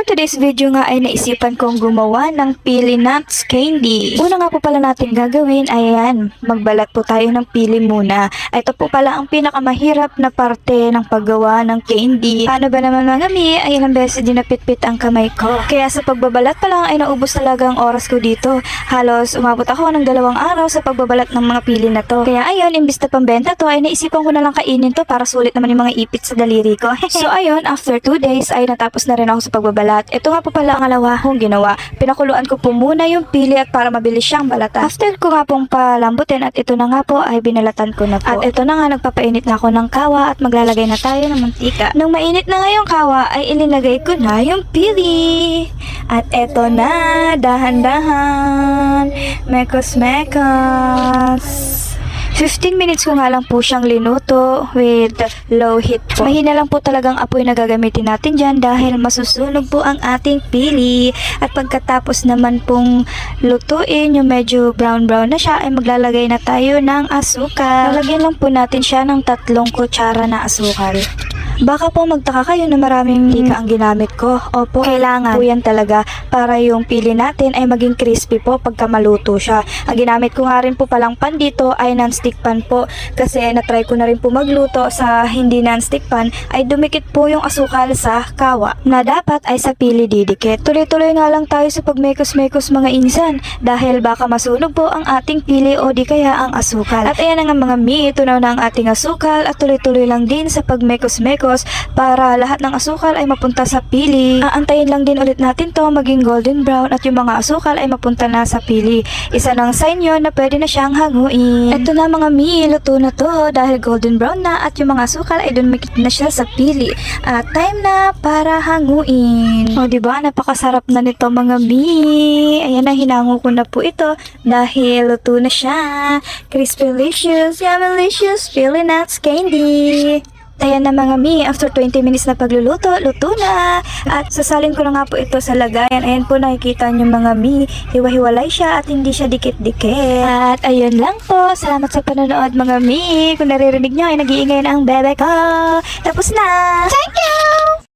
For today's video nga ay naisipan kong gumawa ng pili nuts candy. Una nga po pala natin gagawin, ayan, magbalat po tayo ng pili muna. Ito po pala ang pinakamahirap na parte ng paggawa ng candy. Paano ba naman mga mi? Ay ilang beses din napitpit ang kamay ko. Kaya sa pagbabalat pa lang ay naubos talaga ang oras ko dito. Halos umabot ako ng 2 araw sa pagbabalat ng mga pili na to. Kaya ayun, imbis na pambenta to ay naisipan ko na lang kainin to para sulit naman yung mga ipit sa daliri ko. So ayun, after 2 days ay natapos na rin ako sa pagbabalat. Ito nga po pala ang alawa kong ginawa. Pinakuluan ko po muna yung pili at para mabilis siyang balatan. After ko nga pong palambutin at ito na nga po ay binalatan ko na po. At ito na nga, nagpapainit na ako ng kawa at maglalagay na tayo ng mantika. Nung mainit na nga yung kawa ay ilinagay ko na yung pili. At ito na, dahan-dahan, mekos-mekos. 15 minutes ko nga lang po siyang linuto with low heat po. Mahina lang po talagang apoy na gagamitin natin dyan dahil masusunog po ang ating pili. At pagkatapos naman pong lutuin, yung medyo brown-brown na siya, ay maglalagay na tayo ng asukal. Lalagyan lang po natin siya ng 3 kutsara na asukal. Baka po magtaka kayo na maraming mantika ang ginamit ko. Opo, kailangan po yan talaga para yung pili natin ay maging crispy po pagka maluto siya. Ang ginamit ko nga rin po palang pan dito ay non-stick pan po kasi na-try ko na rin po magluto sa hindi non-stick pan ay dumikit po yung asukal sa kawa na dapat ay sa pili didikit. Tuloy-tuloy nga lang tayo sa pagmekos-mekos mga insan dahil baka masunog po ang ating pili o di kaya ang asukal. At ayan na nga mga mi, tunaw na ang ating asukal at tuloy-tuloy lang din sa pagmekos-mekos para lahat ng asukal ay mapunta sa pili. Aantayin lang din ulit natin to maging golden brown at yung mga asukal ay mapunta na sa pili. Isa ng sign yun na pwede na siyang hanguin. Ito na mga mi, luto na to dahil golden brown na at yung mga asukal ay dumikit na siya sa pili. At time na para hanguin. O diba, napakasarap na nito mga mi. Ayan na, hinango ko na po ito dahil luto na siya. Crispy-licious, yummy-licious, pili nuts candy. Ayan na mga mi, after 20 minutes na pagluluto, luto na. At sasalin ko na nga po ito sa lagayan. Ayan po, nakikita nyo mga mi, hiwa-hiwalay siya at hindi siya dikit-dikit. At ayun lang po, salamat sa panonood mga mi. Kung naririnig nyo ay nag-iingay na ang bebe ko. Tapos na! Thank you!